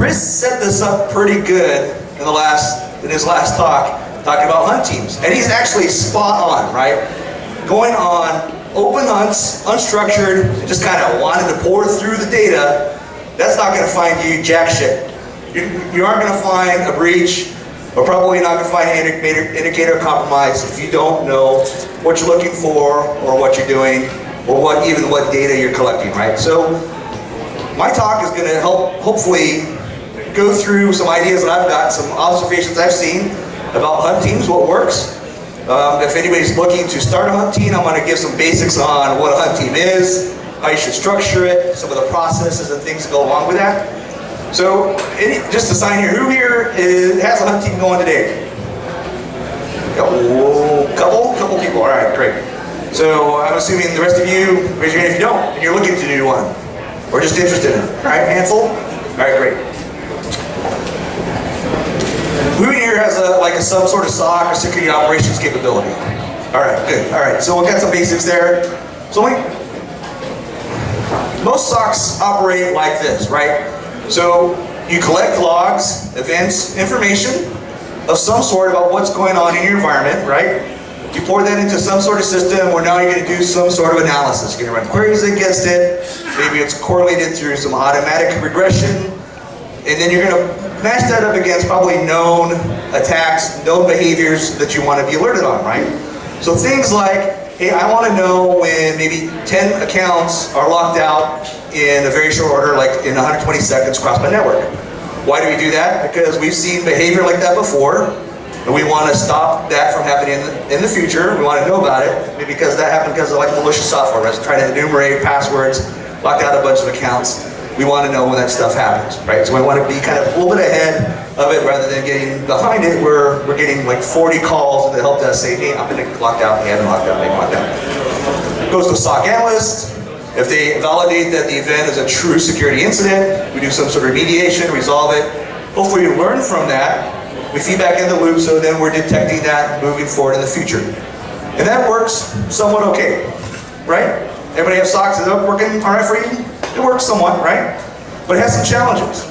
Chris set this up pretty good in his last talk, talking about hunt teams. And he's actually spot on, right? Going on open hunts, unstructured, just kind of wanted to pour through the data, that's not going to find you jack shit. You aren't going to find a breach, or probably not going to find an indicator of compromise if you don't know what you're looking for, or what you're doing, or what data you're collecting, right? So my talk is going to help, hopefully, go through some ideas that I've got, some observations I've seen about hunt teams, what works. If anybody's looking to start a hunt team, I'm going to give some basics on what a hunt team is, how you should structure it, some of the processes and things that go along with that. So, just to sign here, who here has a hunt team going today? Couple people. All right, great. So I'm assuming the rest of you, raise your hand if you don't, and you're looking to do one, or just interested in it. All right, handful. All right, great. Who here has some sort of SOC or security operations capability? All right, good. All right, so we've got some basics there. So most SOCs operate like this, right? So you collect logs, events, information of some sort about what's going on in your environment, right? You pour that into some sort of system where now you're going to do some sort of analysis. You're going to run queries against it. Maybe it's correlated through some automatic regression. And then you're going to match that up against probably known attacks, known behaviors that you want to be alerted on, right? So things like, hey, I want to know when maybe 10 accounts are locked out in a very short order, like in 120 seconds across my network. Why do we do that? Because we've seen behavior like that before, and we want to stop that from happening in the future. We want to know about it, maybe because that happened because of like malicious software, right? So trying to enumerate passwords, lock out a bunch of accounts. We want to know when that stuff happens, right? So we want to be kind of a little bit ahead of it rather than getting behind it where we're getting like 40 calls that help us say, hey, I'm going to locked out, hey, I'm locked out, I'm locked out. It goes to a SOC analyst. If they validate that the event is a true security incident, we do some sort of remediation, resolve it. Hopefully we learn from that. We feed back in the loop, so then we're detecting that moving forward in the future. And that works somewhat okay, right? Everybody have SOCs? Is it working all right for you? It works somewhat, right? But it has some challenges.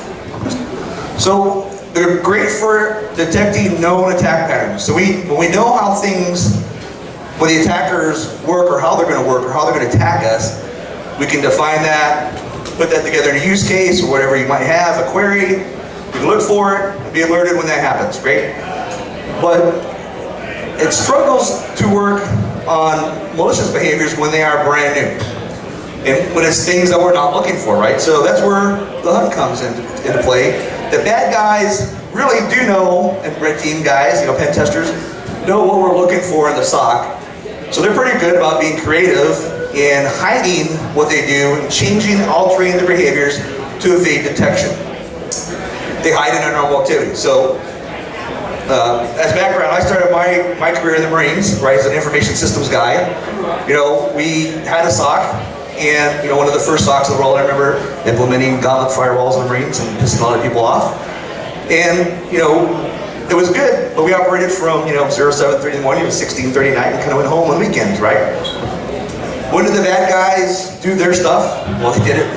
So they're great for detecting known attack patterns. So when we know how when the attackers work, or how they're going to work, or how they're going to attack us, we can define that, put that together in a use case, or whatever you might have, a query. We can look for it, and be alerted when that happens, right? But it struggles to work on malicious behaviors when they are brand new. And when it's things that we're not looking for, right? So that's where the hunt comes into play. The bad guys really do know, and red team guys, pen testers, know what we're looking for in the SOC. So they're pretty good about being creative in hiding what they do, and changing, altering their behaviors to evade detection. They hide in abnormal activity. So as background, I started my career in the Marines, right, as an information systems guy. We had a SOC. And one of the first SOCs in the world, I remember implementing gauntlet firewalls in the Marines and pissing a lot of people off. And it was good, but we operated from 07:30 in the morning to 16:30 at night, and kind of went home on weekends, right? When did the bad guys do their stuff? Well, they did it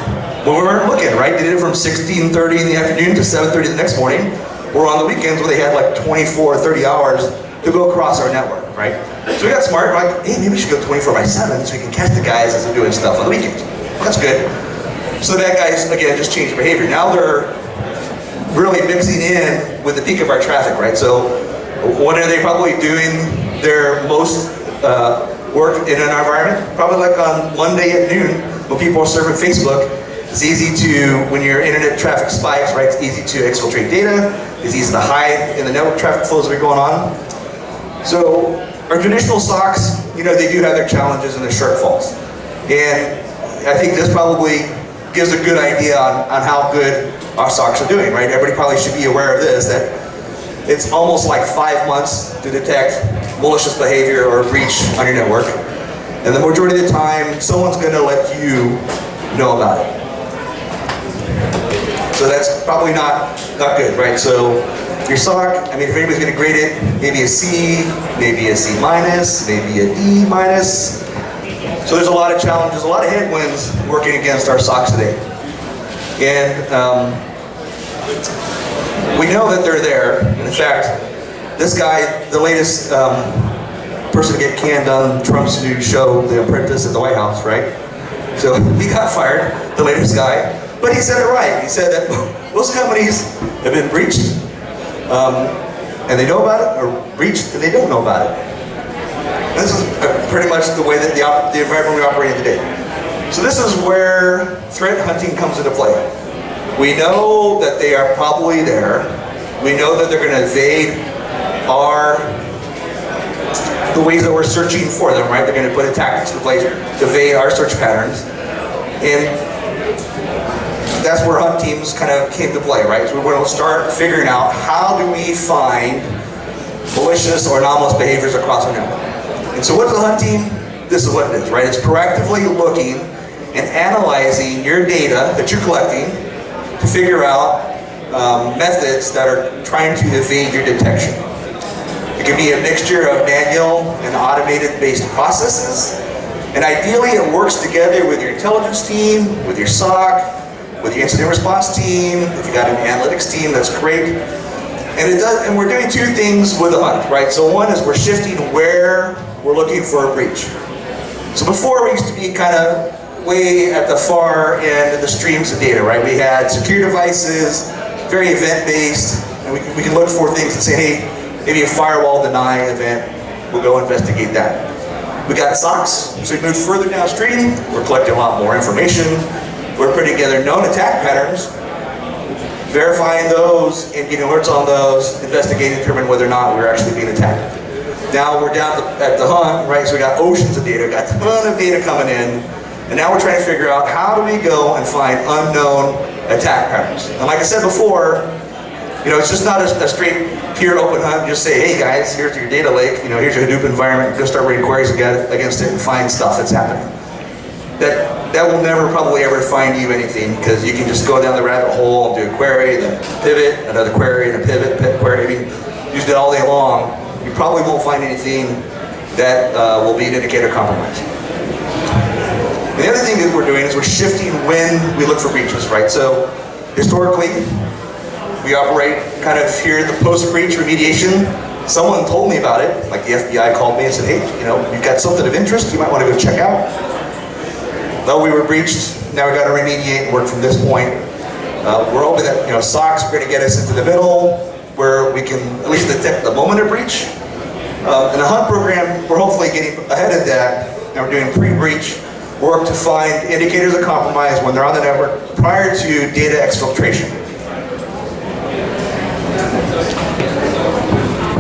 when we weren't looking, right? They did it from 16:30 in the afternoon to 7:30 the next morning, or on the weekends where they had like 24 or 30 hours to go across our network, right? So we got smart, we're like, hey, maybe we should go 24/7 so we can catch the guys as they're doing stuff on the weekends. That's good. So the bad guys, again, just changed their behavior. Now they're really mixing in with the peak of our traffic, right? So when are they probably doing their most work in an environment? Probably like on Monday at noon when people are surfing Facebook. It's easy to, when your internet traffic spikes, right? It's easy to exfiltrate data. It's easy to hide in the network traffic flows that are going on. So our traditional SOCs, they do have their challenges and their shortfalls. And I think this probably gives a good idea on how good our SOCs are doing, right? Everybody probably should be aware of this, that it's almost like 5 months to detect malicious behavior or breach on your network. And the majority of the time, someone's going to let you know about it. So that's probably not good, right? So your SOC, if anybody's going to grade it, maybe a C, maybe a C minus, maybe a D minus. So there's a lot of challenges, a lot of headwinds working against our SOCs today. And We know that they're there. In fact, this guy, the latest person to get canned on Trump's new show, The Apprentice at the White House, right? So he got fired, the latest guy. But he said it right. He said that most companies have been breached, and they know about it, or breached and they don't know about it. And this is pretty much the way that the environment we operate in today. So this is where threat hunting comes into play. We know that they are probably there. We know that they're going to evade the ways that we're searching for them, right? They're going to put tactics in place to evade our search patterns. And that's where hunt teams kind of came to play, right? So we're going to start figuring out how do we find malicious or anomalous behaviors across our network. And so what is a hunt team? This is what it is, right? It's proactively looking and analyzing your data that you're collecting to figure out methods that are trying to evade your detection. It can be a mixture of manual and automated-based processes, and ideally it works together with your intelligence team, with your SOC, with your incident response team. If you got an analytics team, that's great. And we're doing two things with the hunt, right? So one is we're shifting where we're looking for a breach. So before we used to be kind of way at the far end of the streams of data, right? We had secure devices, very event-based, and we can look for things and say, hey, maybe a firewall deny event, we'll go investigate that. We got SOCs, so we moved further downstream, we're collecting a lot more information, we're putting together known attack patterns, verifying those and getting alerts on those, investigating, determine whether or not we're actually being attacked. Now we're down at the hunt, right? So we got oceans of data, we got a ton of data coming in, and now we're trying to figure out how do we go and find unknown attack patterns. And like I said before, you know, it's just not a straight, pure open hunt. Just say, hey guys, here's your data lake. You know, here's your Hadoop environment. Go start running queries against it and find stuff that's happening. That will never probably ever find you anything, because you can just go down the rabbit hole and do a query, then pivot, another query, and a pivot, query. I mean, use it all day long. You probably won't find anything that will be an indicator of compromise. And the other thing that we're doing is we're shifting when we look for breaches, right? So historically, we operate kind of here in the post-breach remediation. Someone told me about it, like the FBI called me and said, hey, you know, you've got something of interest, you might want to go check out. Though we were breached, now we got to remediate and work from this point. We're hoping that, you know, SOCs are going to get us into the middle, where we can at least detect the moment of breach. In the hunt program, we're hopefully getting ahead of that, and we're doing pre-breach work to find indicators of compromise when they're on the network prior to data exfiltration.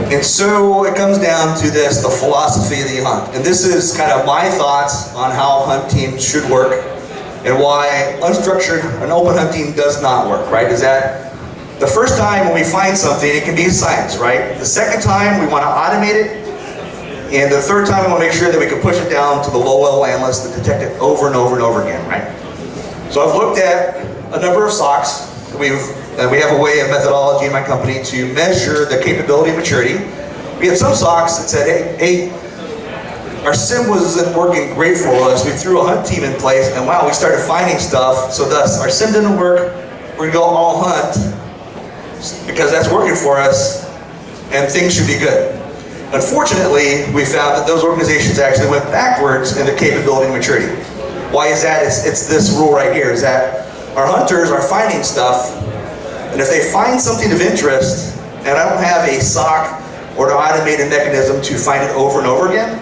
And so it comes down to this, the philosophy of the hunt. And this is kind of my thoughts on how hunt teams should work and why unstructured and open hunting does not work, right? Is that the first time when we find something, it can be science, right? The second time, we want to automate it. And the third time, we want to make sure that we can push it down to the low-level analysts that detect it over and over and over again, right? So I've looked at a number of SOCs. We have a way of methodology in my company to measure the capability and maturity. We had some SOCs that said, hey, our SIM wasn't working great for us. We threw a hunt team in place, and wow, we started finding stuff. So thus, our SIM didn't work. We're going to go all hunt because that's working for us, and things should be good. Unfortunately, we found that those organizations actually went backwards in their capability and maturity. Why is that? It's this rule right here, is that our hunters are finding stuff, and if they find something of interest, and I don't have a SOC or an automated mechanism to find it over and over again,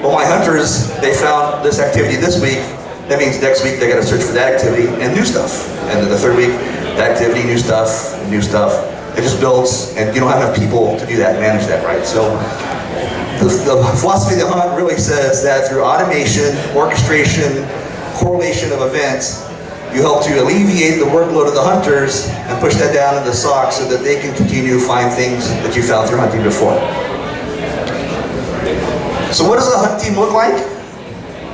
well, my hunters, they found this activity this week, that means next week they got to search for that activity and new stuff. And then the third week, that activity, new stuff, new stuff. It just builds, and you don't have enough people to do that and manage that, right? So the philosophy of the hunt really says that through automation, orchestration, correlation of events, you help to alleviate the workload of the hunters and push that down into the SOC so that they can continue to find things that you found through hunting before. So what does a hunt team look like?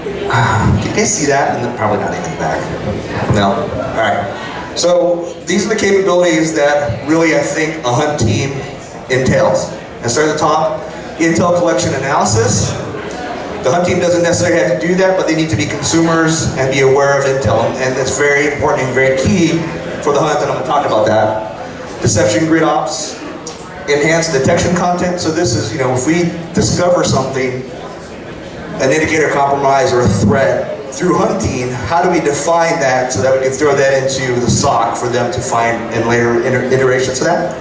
Can you guys see that? And then probably not even back. No? All right. So these are the capabilities that really I think a hunt team entails. And start at the top, intel collection analysis. The hunt team doesn't necessarily have to do that, but they need to be consumers and be aware of intel. And that's very important and very key for the hunt, and I'm going to talk about that. deception grid ops, enhanced detection content. So this is, if we discover something, an indicator compromise or a threat through hunting, how do we define that so that we can throw that into the SOC for them to find in later iterations of that?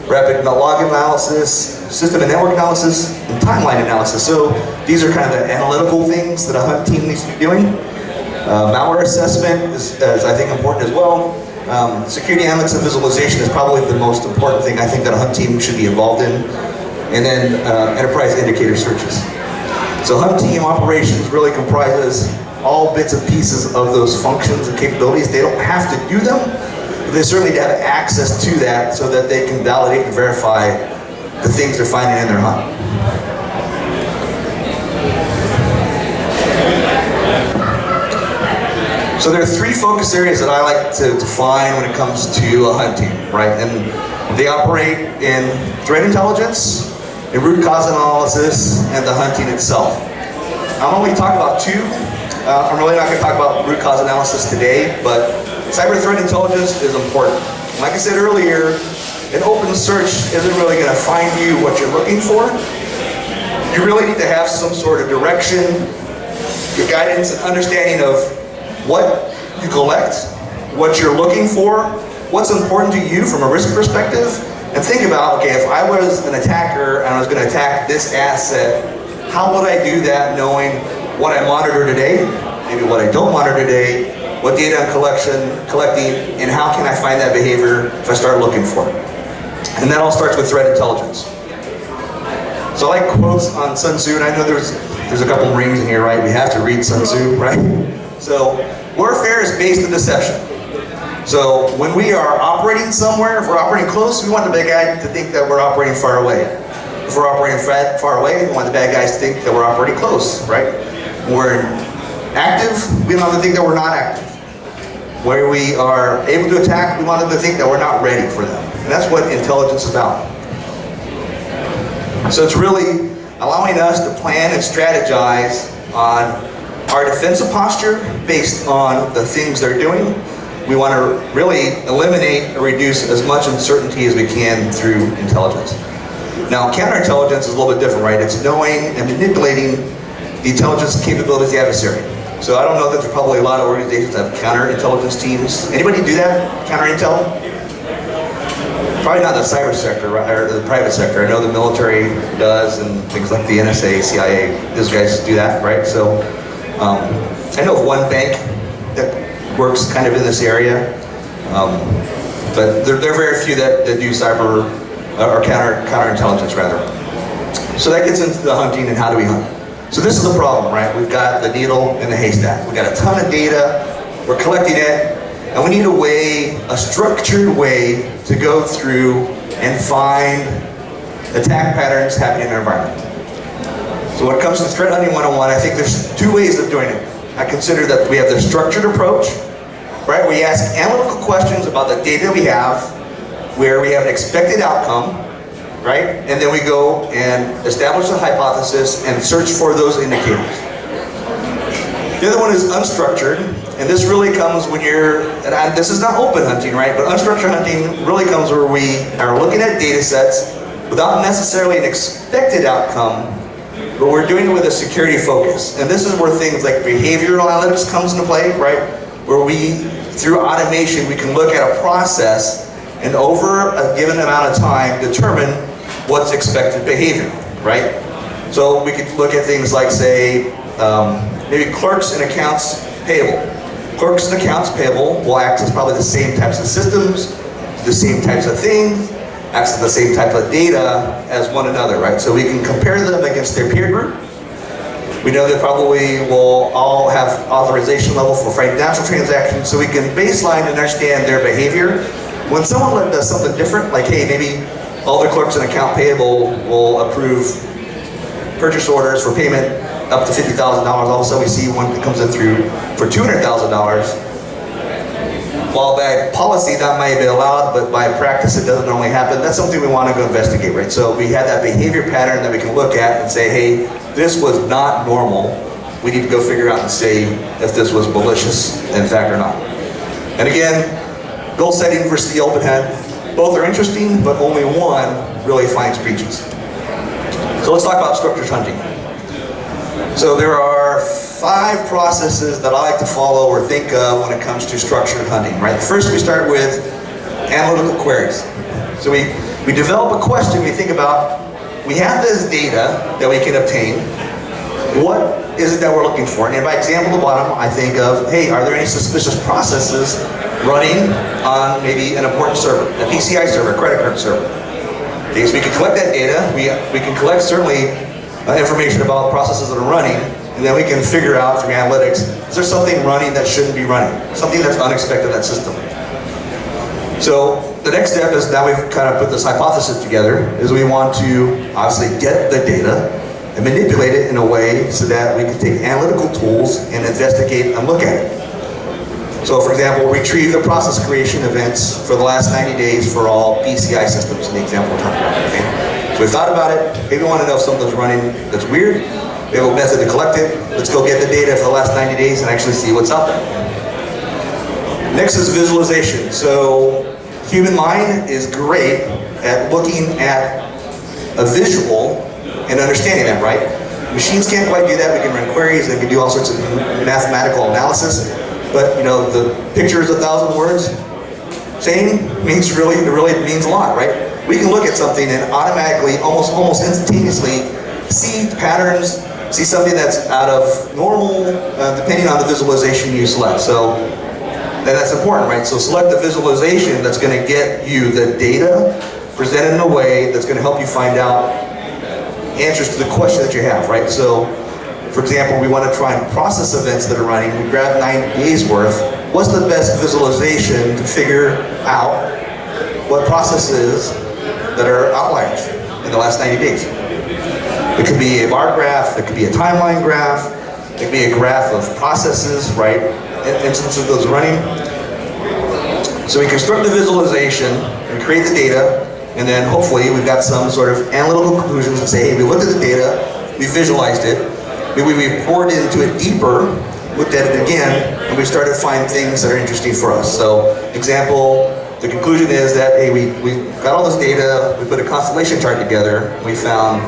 Rapid log analysis, system and network analysis, and timeline analysis. So these are kind of the analytical things that a hunt team needs to be doing. Malware assessment is I think important as well. Security analytics and visualization is probably the most important thing I think that a hunt team should be involved in. And then enterprise indicator searches. So hunt team operations really comprises all bits and pieces of those functions and capabilities. They don't have to do them, but they certainly have access to that so that they can validate and verify the things they're finding in their hunt. So there are three focus areas that I like to define when it comes to a hunt team, right? And they operate in threat intelligence, in root cause analysis, and the hunting itself. I'm only talking about two. I'm really not going to talk about root cause analysis today, but cyber threat intelligence is important. Like I said earlier, an open search isn't really going to find you what you're looking for. You really need to have some sort of direction, your guidance, and understanding of what you collect, what you're looking for, what's important to you from a risk perspective, and think about, okay, if I was an attacker and I was going to attack this asset, how would I do that knowing what I monitor today, maybe what I don't monitor today, what data I'm collecting, and how can I find that behavior if I start looking for it? And that all starts with threat intelligence. So I like quotes on Sun Tzu, and I know there's a couple Marines in here, right? We have to read Sun Tzu, right? So warfare is based on deception. So when we are operating somewhere, if we're operating close, we want the bad guy to think that we're operating far away. If we're operating far away, we want the bad guys to think that we're operating close, right? When we're active, we don't have to think that we're not active. Where we are able to attack, we want them to think that we're not ready for them. And that's what intelligence is about. So it's really allowing us to plan and strategize on our defensive posture based on the things they're doing. We want to really eliminate or reduce as much uncertainty as we can through intelligence. Now, counterintelligence is a little bit different, right? It's knowing and manipulating the intelligence capabilities of the adversary. So I don't know that there's probably a lot of organizations that have counterintelligence teams. Anybody do that? Counterintel? Probably not the cyber sector, right, or the private sector. I know the military does, and things like the NSA, CIA, those guys do that, right? So I know of one bank that works kind of in this area, but there are very few that do cyber or counterintelligence rather. So that gets into the hunting and how do we hunt. So this is the problem, right? We've got the needle in the haystack. We've got a ton of data, we're collecting it, and we need a structured way to go through and find attack patterns happening in our environment. So when it comes to threat hunting 101, I think there's two ways of doing it. I consider that we have the structured approach, right? We ask analytical questions about the data we have, where we have an expected outcome, right? And then we go and establish a hypothesis and search for those indicators. The other one is unstructured, and this really comes when this is not open hunting, right? But unstructured hunting really comes where we are looking at data sets without necessarily an expected outcome, but we're doing it with a security focus. And this is where things like behavioral analytics comes into play, right? Where through automation, we can look at a process and over a given amount of time determine what's expected behavior, right? So we could look at things like, say, maybe clerks and accounts payable. Clerks and accounts payable will access probably the same types of systems, the same types of things, access the same type of data as one another, right? So we can compare them against their peer group. We know they probably will all have authorization level for financial transactions, so we can baseline and understand their behavior. When someone does something different, like, hey, maybe all the clerks and account payable will approve purchase orders for payment up to $50,000. All of a sudden we see one that comes in through for $200,000. While by policy that might be allowed, but by practice it doesn't normally happen, that's something we want to go investigate, right? So we have that behavior pattern that we can look at and say, hey, this was not normal. We need to go figure out and see if this was malicious in fact or not. And again, goal setting versus the open hunt. Both are interesting, but only one really finds breaches. So let's talk about structured hunting. So there are 5 processes that I like to follow or think of when it comes to structured hunting, right? First, we start with analytical queries. So we develop a question, we think about, we have this data that we can obtain. What is it that we're looking for? And by example at the bottom, I think of, hey, are there any suspicious processes running on maybe an important server, a PCI server, a credit card server? Okay, so we can collect that data. We can collect certainly information about processes that are running, and then we can figure out through analytics, is there something running that shouldn't be running? Something that's unexpected in that system. So the next step is, now we've kind of put this hypothesis together, is we want to obviously get the data and manipulate it in a way so that we can take analytical tools and investigate and look at it. So for example, retrieve the process creation events for the last 90 days for all PCI systems in the example we're talking about. Okay? So we thought about it, maybe we want to know if something's running that's weird, we have a method to collect it, let's go get the data for the last 90 days and actually see what's out there. Next is visualization. So human mind is great at looking at a visual and understanding that, right? Machines can't quite do that. We can run queries, they can do all sorts of mathematical analysis, but you know, the picture is 1,000 words. Saying means it really means a lot, right? We can look at something and automatically, almost instantaneously, see patterns, see something that's out of normal, depending on the visualization you select. So that's important, right? So select the visualization that's going to get you the data presented in a way that's going to help you find out answers to the question that you have, right? So, for example, we want to try and process events that are running. We grab 90 days worth. What's the best visualization to figure out what processes that are outliers in the last 90 days? It could be a bar graph, it could be a timeline graph, it could be a graph of processes, right? Instances of those running. So we construct the visualization and create the data, and then hopefully we've got some sort of analytical conclusions that say, hey, we looked at the data, we visualized it, maybe we poured into it deeper, looked at it again, and we started to find things that are interesting for us. So, example, the conclusion is that, hey, we got all this data, we put a constellation chart together, we found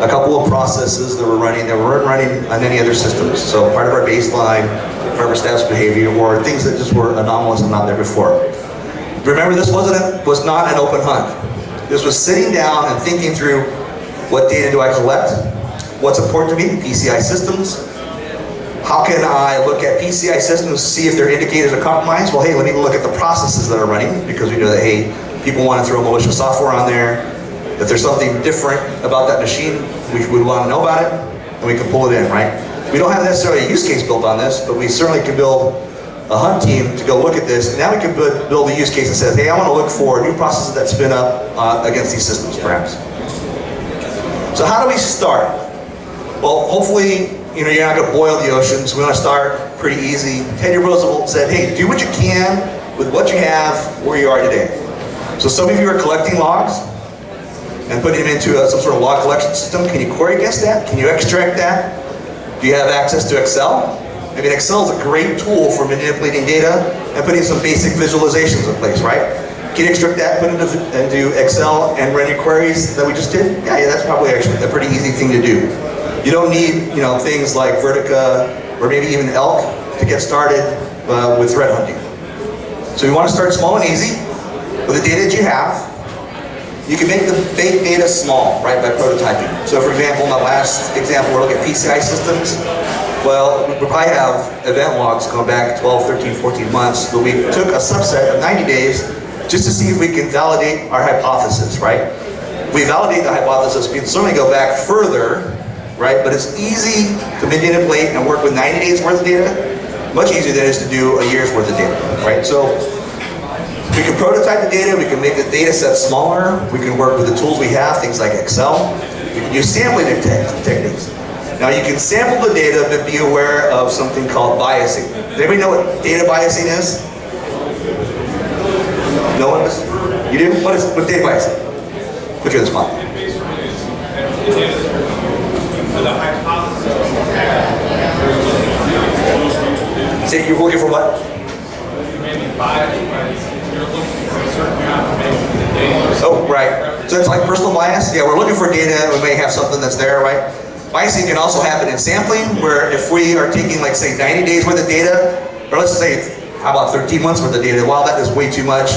a couple of processes that were running that weren't running on any other systems. So part of our baseline, part of our status behavior, or things that just were anomalous and not there before. Remember, this was not an open hunt. This was sitting down and thinking through, what data do I collect? What's important to me? PCI systems. How can I look at PCI systems to see if they're indicators of compromise? Well, hey, let me look at the processes that are running, because we know that, hey, people want to throw malicious software on there. If there's something different about that machine, we would want to know about it, and we can pull it in, right? We don't have necessarily a use case built on this, but we certainly can build a hunt team to go look at this. And now we can build a use case that says, hey, I want to look for new processes that spin up against these systems, perhaps. So how do we start? Well, hopefully, you're not going to boil the ocean, so we want to start pretty easy. Teddy Roosevelt said, hey, do what you can with what you have where you are today. So some of you are collecting logs and putting them into some sort of log collection system. Can you query against that? Can you extract that? Do you have access to Excel? I mean, Excel is a great tool for manipulating data and putting some basic visualizations in place, right? Can you extract that, put it into Excel, and run your queries that we just did? Yeah, that's probably actually a pretty easy thing to do. You don't need, things like Vertica or maybe even Elk to get started with threat hunting. So you want to start small and easy with the data that you have. You can make the big data small, right, by prototyping. So for example, in the last example, we're looking at PCI systems. Well, we probably have event logs going back 12, 13, 14 months, but we took a subset of 90 days just to see if we can validate our hypothesis, right? If we validate the hypothesis, we can certainly go back further, right? But it's easy to manipulate and work with 90 days worth of data, much easier than it is to do a year's worth of data, right? So we can prototype the data, we can make the data set smaller, we can work with the tools we have, things like Excel. We can use sampling techniques. Now you can sample the data, but be aware of something called biasing. Does anybody know what data biasing is? No one does? You do? What is data biasing? Put you on the spot. Say you're looking for what? Maybe bias, you're looking for a certain amount of information. Oh, right. So it's like personal bias. Yeah, we're looking for data. We may have something that's there, right? Biasing can also happen in sampling, where if we are taking, like, say, 90 days worth of data, or let's say, how about 13 months worth of data? Wow, that is way too much.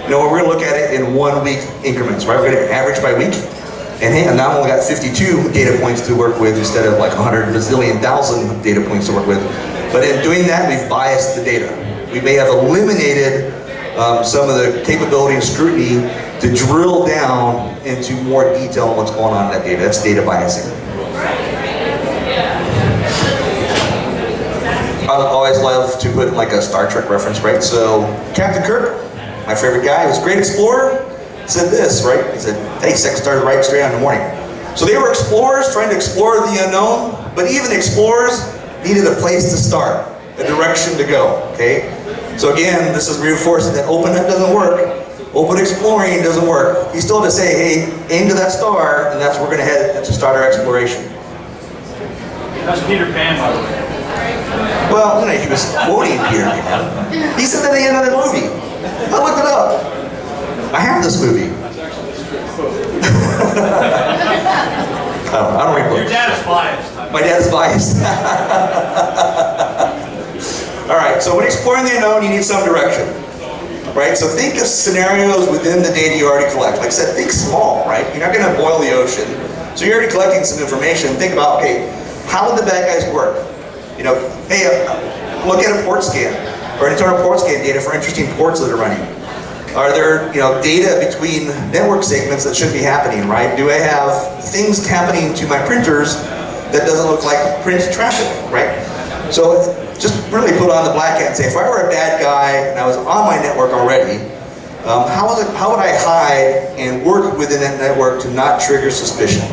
You know, we're going to look at it in 1 week increments, right? We're going to average by week. And hey, now I've only got 52 data points to work with instead of like 100 bazillion thousand data points to work with. But in doing that, we've biased the data. We may have eliminated some of the capability and scrutiny to drill down into more detail on what's going on in that data. That's data biasing. I always love to put like a Star Trek reference, right? So Captain Kirk, my favorite guy, was a great explorer, said this, right? He said, hey, sex started right straight on in the morning. So they were explorers trying to explore the unknown, but even explorers needed a place to start, a direction to go, okay? So again, this is reinforcing that open hunt doesn't work. Open exploring doesn't work. You still have to say, hey, aim to that star, and that's where we're going to head to start our exploration. That's Peter Pan, by the way. Well, you know, he was quoting Peter Pan. He said that at the end of the movie. I looked it up. I have this movie. I don't read books. Your dad is biased. My dad is biased. All right, so when exploring the unknown, you need some direction. Right, so think of scenarios within the data you already collect. Like I said, think small, right? You're not going to boil the ocean. So you're already collecting some information. Think about, okay, how would the bad guys work? You know, hey, look at a port scan or an internal port scan data for interesting ports that are running. Are there, you know, data between network segments that should be happening, right? Do I have things happening to my printers that doesn't look like print traffic, right? So just really put on the black hat and say, if I were a bad guy and I was on my network already, how would I hide and work within that network to not trigger suspicion?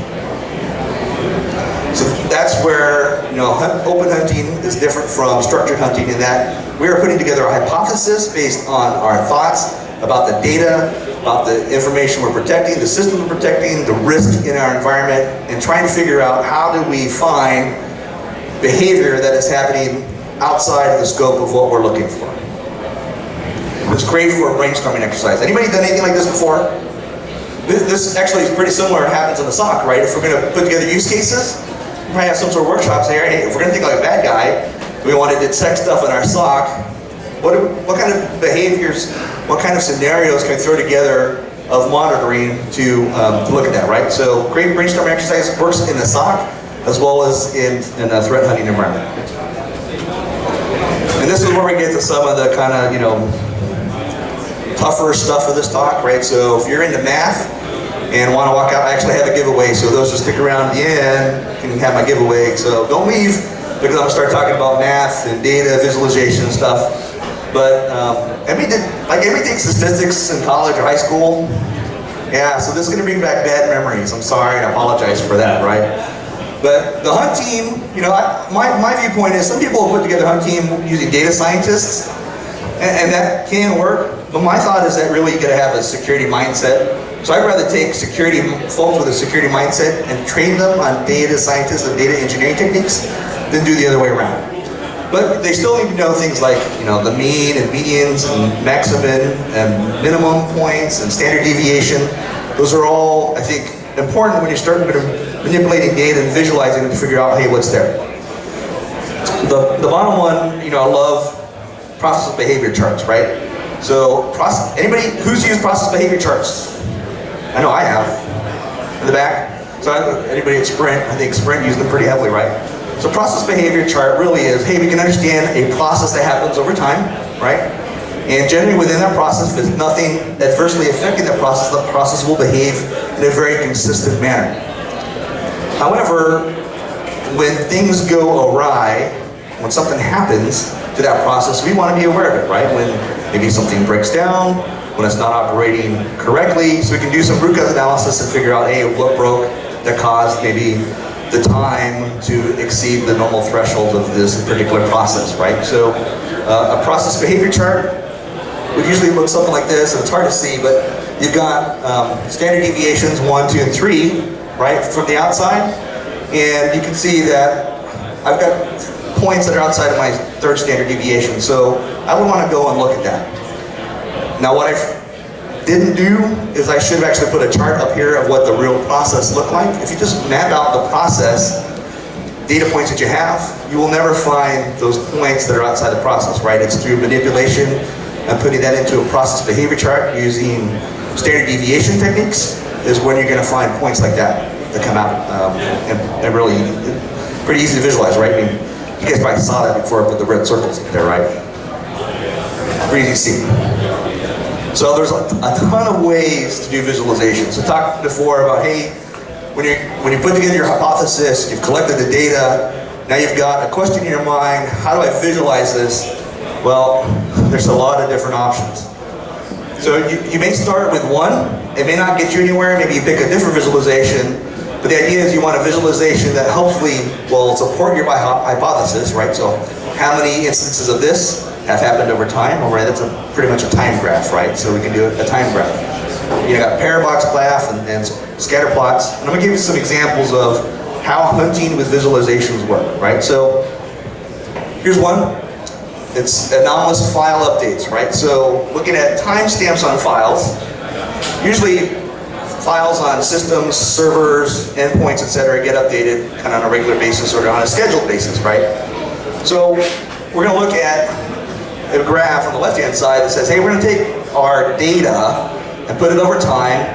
So that's where, you know, open hunting is different from structured hunting in that we are putting together a hypothesis based on our thoughts about the data, about the information we're protecting, the system we're protecting, the risk in our environment, and trying to figure out how do we find behavior that is happening outside of the scope of what we're looking for. It's great for a brainstorming exercise. Anybody done anything like this before? This actually is pretty similar. It happens in the SOC, right? If we're going to put together use cases, we might have some sort of workshop. Say, hey, if we're going to think like a bad guy, we want to detect stuff in our SOC. What kind of behaviors, what kind of scenarios can we throw together of monitoring to look at that, right? So great brainstorming exercise works in the SOC as well as in a threat hunting environment. And this is where we get to some of the kind of, you know, tougher stuff of this talk, right? So if you're into math and want to walk out, I actually have a giveaway. So those who stick around at the end can have my giveaway. So don't leave because I'm going to start talking about math and data visualization and stuff. But anybody take statistics in college or high school? Yeah, so this is going to bring back bad memories. I'm sorry, and I apologize for that, right? But the hunt team, you know, my viewpoint is some people have put together a hunt team using data scientists, and that can work. But my thought is that really you got to have a security mindset. So I'd rather take security folks with a security mindset and train them on data scientists and data engineering techniques than do the other way around. But they still need to know things like, you know, the mean and medians and maximum and minimum points and standard deviation. Those are all, I think, important when you start manipulating data and visualizing it to figure out, hey, what's there. The bottom one, you know, I love process behavior charts, right? So, anybody who's used process behavior charts? I know I have. In the back. So anybody at Sprint, I think Sprint uses them pretty heavily, right? So process behavior chart really is, hey, we can understand a process that happens over time, right? And generally within that process, if there's nothing adversely affecting that process, the process will behave in a very consistent manner. However, when things go awry, when something happens to that process, we want to be aware of it, right? When maybe something breaks down, when it's not operating correctly, so we can do some root cause analysis and figure out, hey, what broke that caused maybe the time to exceed the normal threshold of this particular process, right? So a process behavior chart would usually look something like this, and it's hard to see, but you've got standard deviations 1, 2, and 3, right, from the outside, and you can see that I've got points that are outside of my third standard deviation, so I would want to go and look at that. Now what I've didn't do is I should have actually put a chart up here of what the real process looked like. If you just map out the process, data points that you have, you will never find those points that are outside the process, right? It's through manipulation and putting that into a process behavior chart using standard deviation techniques is when you're going to find points like that come out and really pretty easy to visualize, right? I mean, you guys probably saw that before with the red circles up there, right? Pretty easy to see. So there's a ton of ways to do visualization. So talked before about, hey, when you put together your hypothesis, you've collected the data, now you've got a question in your mind, how do I visualize this? Well, there's a lot of different options. So you may start with one, it may not get you anywhere, maybe you pick a different visualization, but the idea is you want a visualization that hopefully will support your hypothesis, right? So how many instances of this have happened over time? All right, that's pretty much a time graph, right? So we can do a time graph. You got parabox graph and scatter plots. And I'm going to give you some examples of how hunting with visualizations work, right? So here's one. It's anomalous file updates, right? So looking at timestamps on files, usually files on systems, servers, endpoints, etc. get updated kind of on a regular basis or on a scheduled basis, right? So we're going to look at a graph on the left-hand side that says, hey, we're going to take our data and put it over time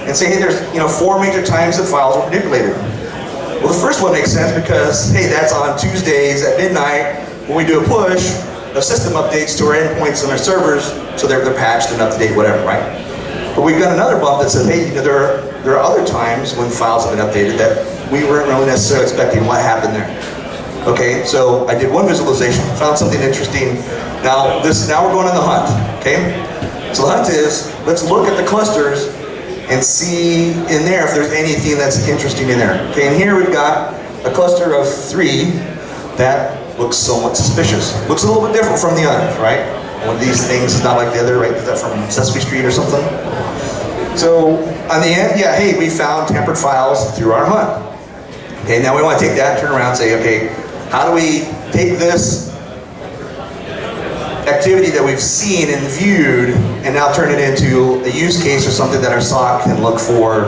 and say, hey, there's 4 major times that files were manipulated. Well, the first one makes sense because, hey, that's on Tuesdays at midnight when we do a push of system updates to our endpoints and our servers, so they're patched and up to date, whatever, right? But we've got another bump that says, hey, there are other times when files have been updated that we weren't really necessarily expecting what happened there. Okay, so I did one visualization, found something interesting. Now we're going on the hunt, okay? So the hunt is, let's look at the clusters and see in there if there's anything that's interesting in there. Okay, and here we've got a cluster of 3 that looks somewhat suspicious. Looks a little bit different from the others, right? One of these things is not like the other, right? Is that from Sesame Street or something? So on the end, yeah, hey, we found tampered files through our hunt. Okay, now we want to take that, turn around and say, okay, how do we take this activity that we've seen and viewed and now turn it into a use case or something that our SOC can look for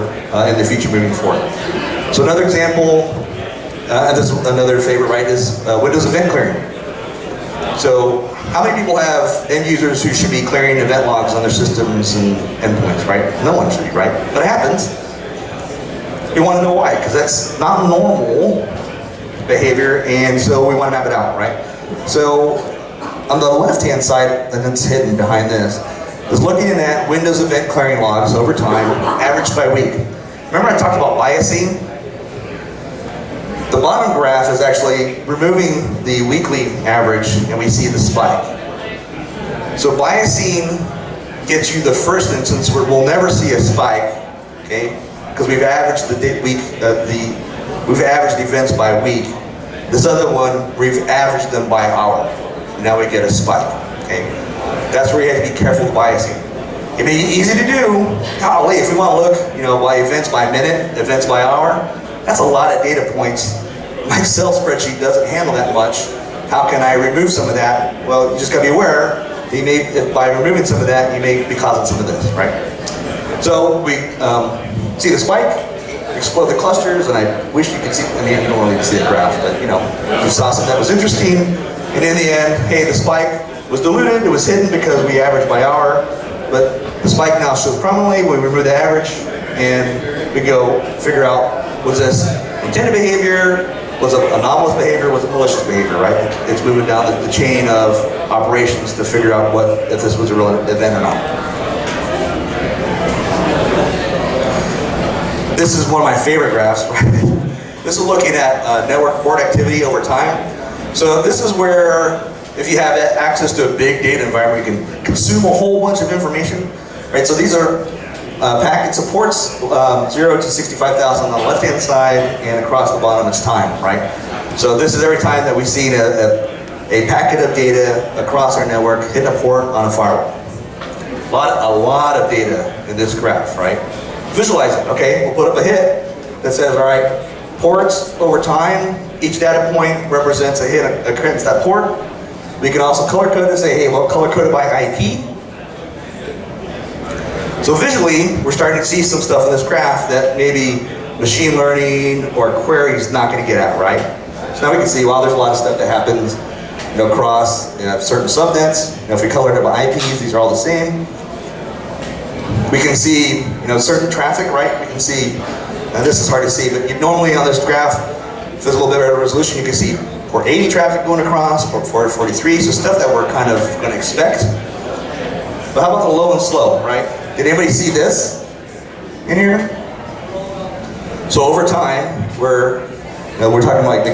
in the future moving forward. So another example, and this is another favorite, right, is Windows event clearing. So how many people have end users who should be clearing event logs on their systems and endpoints, right? No one should be, right? But it happens. You want to know why, because that's not normal behavior, and so we want to map it out, right? So on the left-hand side, and it's hidden behind this, is looking at Windows event clearing logs over time, averaged by week. Remember I talked about biasing? The bottom graph is actually removing the weekly average, and we see the spike. So biasing gets you the first instance where we'll never see a spike, okay? Because we've averaged we've averaged events by week. This other one, we've averaged them by hour. Now we get a spike, okay? That's where you have to be careful with biasing. It may be easy to do. Golly, if we want to look, by events by minute, events by hour, that's a lot of data points. My Excel spreadsheet doesn't handle that much. How can I remove some of that? Well, you just got to be aware. By removing some of that, you may be causing some of this, right? So we see the spike, explode the clusters, and I wish you could see. I mean, you don't really see the graph, but we saw something that was interesting. And in the end, hey, the spike was diluted. It was hidden because we averaged by hour, but the spike now shows prominently when we remove the average, and we go figure out, was this intended behavior, was it anomalous behavior, was it malicious behavior, right? It's moving down the chain of operations to figure out if this was a real event or not. This is one of my favorite graphs, right? This is looking at network port activity over time. So this is where, if you have access to a big data environment, you can consume a whole bunch of information, right? So these are packet supports, 0 to 65,000 on the left-hand side, and across the bottom is time, right? So this is every time that we've seen a packet of data across our network hit a port on a firewall. A lot of data in this graph, right? Visualize it, okay? We'll put up a hit that says, all right, ports over time, each data point represents a hit against that port. We can also color code and say, hey, well, color coded by IP. So visually, we're starting to see some stuff in this graph that maybe machine learning or query is not going to get at, right? So now we can see, wow, there's a lot of stuff that happens, across certain subnets. If we color it by IPs, these are all the same. We can see, certain traffic, right? We can see, and this is hard to see, but normally on this graph, if there's a little bit better resolution, you can see port 80 traffic going across, port 443, so stuff that we're kind of going to expect. But how about the low and slow, right? Did anybody see this in here? So over time, we're talking like,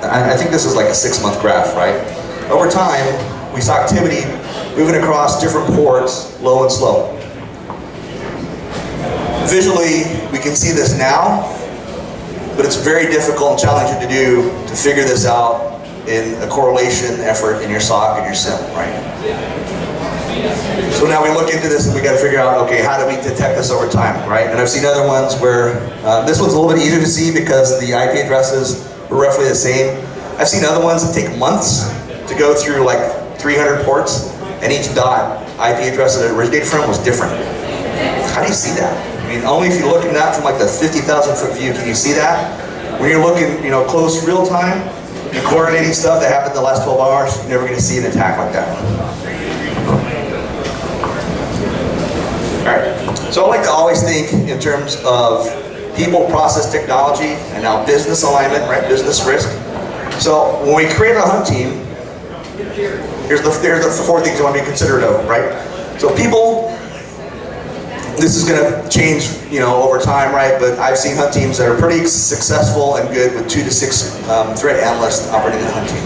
I think this is like a 6-month graph, right? Over time, we saw activity moving across different ports, low and slow. Visually, we can see this now, but it's very difficult and challenging to do to figure this out in a correlation effort in your SOC and your SIM, right? So now we look into this and we got to figure out, okay, how do we detect this over time, right? And I've seen other ones where, this one's a little bit easier to see because the IP addresses were roughly the same. I've seen other ones that take months to go through like 300 ports, and each dot IP address that it originated from was different. How do you see that? I mean, only if you're looking at from like the 50,000 foot view can you see that. When you're looking, close real time and coordinating stuff that happened in the last 12 hours, you're never going to see an attack like that. All right. So I like to always think in terms of people, process, technology, and now business alignment, right? Business risk. So when we create a hunt team, here's the 4 things you want to be considerate of, right? So people, this is going to change, over time, right? But I've seen hunt teams that are pretty successful and good with 2 to 6 threat analysts operating the hunt team.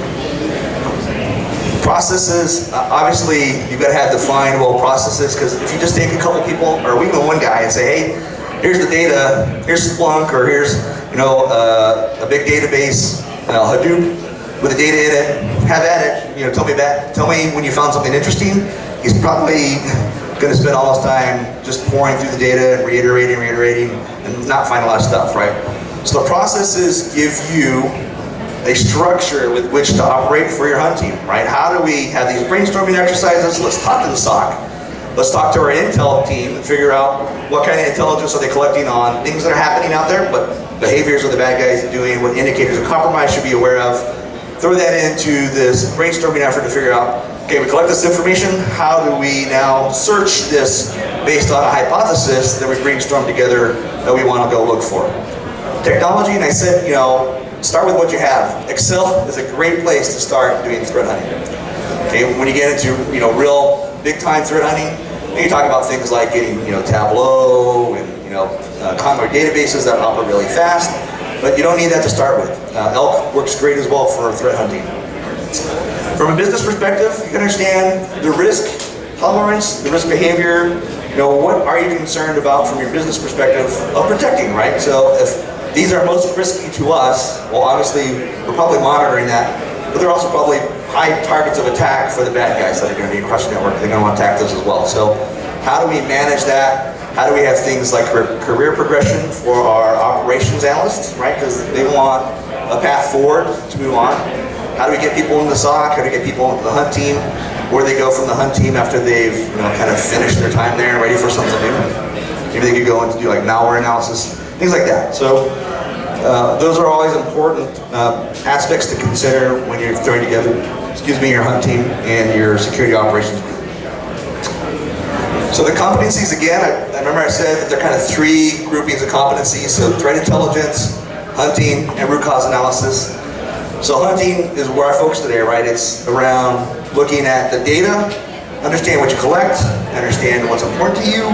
Processes, obviously, you've got to have definable processes, because if you just take a couple people, or even one guy, and say, hey, here's the data, here's Splunk, or here's, a big database, Hadoop, with the data in it, have at it, tell me when you found something interesting. He's probably going to spend all his time just pouring through the data and reiterating, and not find a lot of stuff, right? So the processes give you a structure with which to operate for your hunt team, right? How do we have these brainstorming exercises? Let's talk to the SOC. Let's talk to our intel team and figure out what kind of intelligence are they collecting on things that are happening out there, what behaviors are the bad guys doing, what indicators of compromise should be aware of. Throw that into this brainstorming effort to figure out, okay, we collect this information, how do we now search this based on a hypothesis that we brainstorm together that we want to go look for. Technology, and I said, start with what you have. Excel is a great place to start doing threat hunting. Okay, when you get into real big time threat hunting, you talk about things like getting Tableau and convoy databases that operate really fast, but you don't need that to start with. Elk works great as well for threat hunting. From a business perspective, you can understand the risk tolerance, the risk behavior. What are you concerned about from your business perspective of protecting, right? So if these are most risky to us, well, obviously, we're probably monitoring that, but they're also probably high targets of attack for the bad guys that are going to be across the network. They're going to want to attack those as well. So how do we manage that? How do we have things like career progression for our operations analysts, right? Because they want a path forward to move on. How do we get people into the SOC? How do we get people into the hunt team? Where they go from the hunt team after they've kind of finished their time there, ready for something new? Maybe they could go into do like malware analysis, things like that. So those are always important aspects to consider when you're throwing together, your hunt team and your security operations group. So the competencies, again, I remember I said that they're kind of 3 groupings of competencies. So threat intelligence, hunting, and root cause analysis. So hunting is where I focus today, right? It's around looking at the data, understand what you collect, understand what's important to you,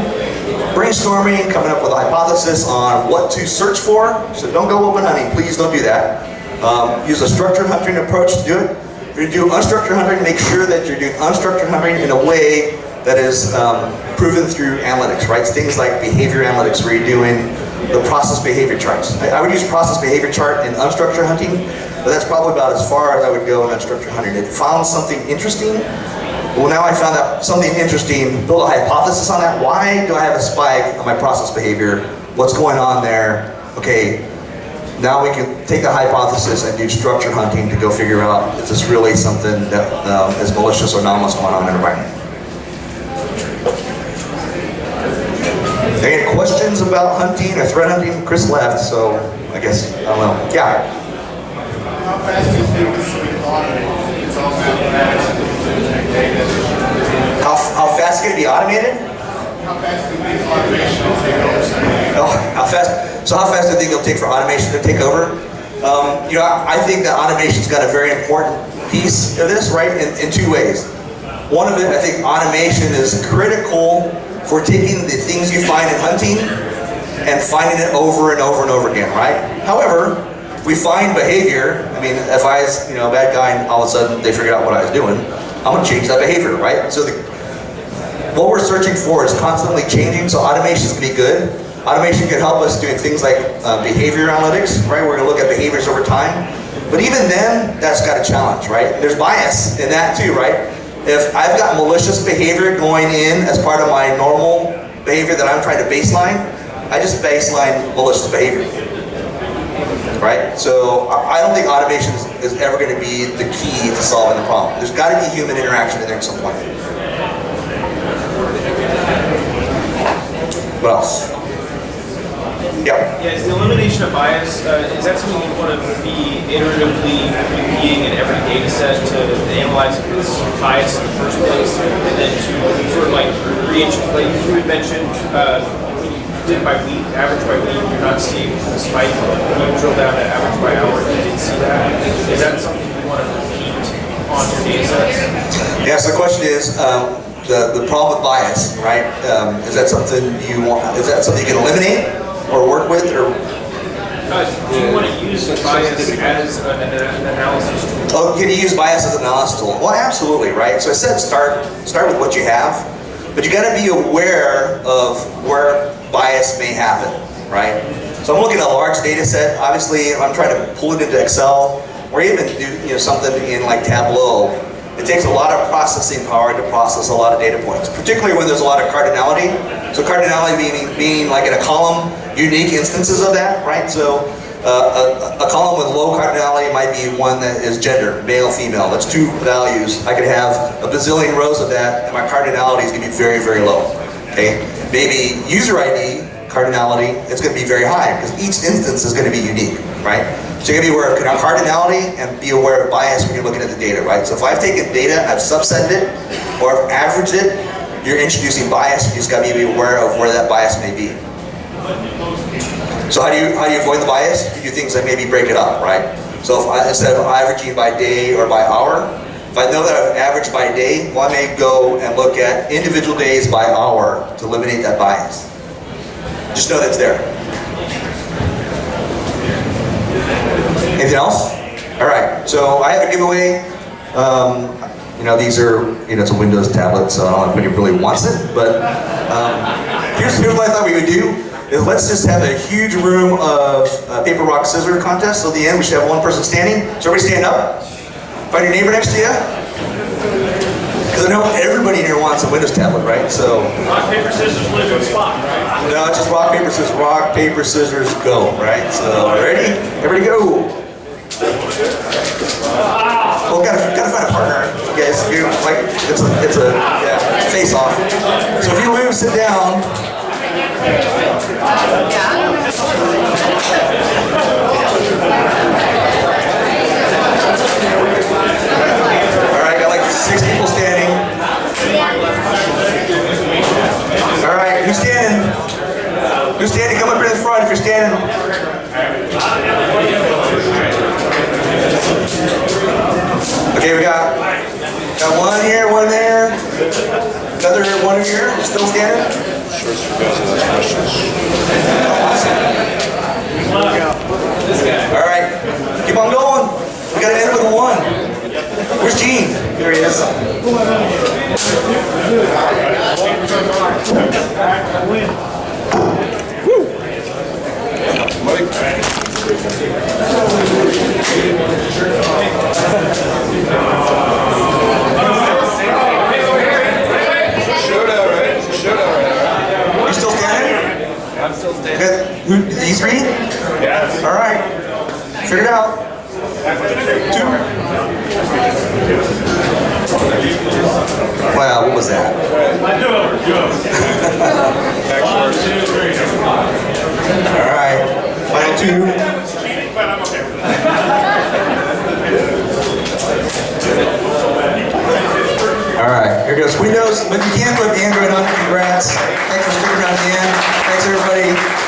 brainstorming, coming up with a hypothesis on what to search for. So don't go open hunting, please don't do that. Use a structured hunting approach to do it. If you're doing unstructured hunting, make sure that you're doing unstructured hunting in a way that is proven through analytics, right? Things like behavior analytics, where you're doing the process behavior charts. I would use process behavior chart in unstructured hunting, but that's probably about as far as I would go in unstructured hunting. If you found something interesting, well, now I found out something interesting, build a hypothesis on that. Why do I have a spike on my process behavior? What's going on there? Okay, now we can take the hypothesis and do structured hunting to go figure out, is this really something that is malicious or anomalous going on in our environment? questions about hunting or threat hunting? Chris left, so I guess, I don't know. Yeah. How fast do you think this will be automated? It's all mathematics and data. How fast is it going to be automated? How fast do you think automation will take over something? Oh, how fast? So how fast do you think it'll take for automation to take over? I think that automation's got a very important piece of this, right? In two ways. One of it, I think automation is critical for taking the things you find in hunting and finding it over and over and over again, right? However, we find behavior. I mean, if I was, a bad guy and all of a sudden they figured out what I was doing, I'm gonna change that behavior, right? So what we're searching for is constantly changing, so automation is gonna be good. Automation can help us doing things like behavior analytics, right? We're gonna look at behaviors over time. But even then, that's got a challenge, right? There's bias in that too, right? If I've got malicious behavior going in as part of my normal behavior that I'm trying to baseline, I just baseline malicious behavior, right? So I don't think automation is ever going to be the key to solving the problem. There's got to be human interaction in there at some point. What else? Yeah. Yeah, is the elimination of bias, is that something you want to be iteratively repeating in every data set to analyze if it's bias in the first place, and then to sort of like like you had mentioned, when you did by week, average by week, you're not seeing the spike. When you drill down to average by hour, you didn't see that. Is that something you want to repeat on your data sets? Yeah, so the question is, the problem with bias, right? Is that something you want? Is that something you can eliminate or work with, or? Do you want to use bias as an analysis tool? Oh, can you use bias as an analysis tool? Well, absolutely, right? So I said start with what you have, but you got to be aware of where bias may happen, right? So I'm looking at a large data set. Obviously, I'm trying to pull it into Excel, or even do something in like Tableau. It takes a lot of processing power to process a lot of data points, particularly when there's a lot of cardinality. So cardinality being like in a column, unique instances of that, right? So a column with low cardinality might be one that is gender, male, female. That's two values. I could have a bazillion rows of that, and my cardinality is going to be very, very low. Okay, maybe user ID cardinality, it's going to be very high because each instance is going to be unique, right? So you're going to be aware of cardinality and be aware of bias when you're looking at the data, right? So if I've taken data, I've subsetted it, or I've averaged it, you're introducing bias. You just got to be aware of where that bias may be. So how do you avoid the bias? You do things that maybe break it up, right? So instead of averaging by day or by hour, if I know that I've averaged by day, well, I may go and look at individual days by hour to eliminate that bias. Just know that's there. Anything else? All right, so I have a giveaway. These are, it's a Windows tablet, so I don't know if anybody really wants it, but here's what I thought we would do, is let's just have a huge room of paper, rock, scissors contest. So at the end, we should have one person standing. So everybody stand up. Find your neighbor next to you. Because I know everybody here wants a Windows tablet, right? So Rock, paper, scissors, live in spot, right? no, it's just rock, paper, scissors, go, right? So ready? Everybody go. Well, gotta find a partner, you guys. It's a face off. So if you lose, sit down. All right, got like 6 people standing. All right, who's standing? Who's standing? Come up here to the front if you're standing. Okay, we got one here, one there, another one here, still standing? Sure, you guys have questions. All right, keep on going. We got to end with a 1. Where's Gene? There he is. Showdown, right? It's a showdown right now. You still standing? I'm still standing. These 3? Yes. All right. Figure it out. 2. Wow, what was that? Do over. 1, 2, 3. 2. Cheating, but I'm okay with it. All right, here goes Windows, but you can put Android on it. Congrats. Thanks for sticking around to the end. Thanks, everybody.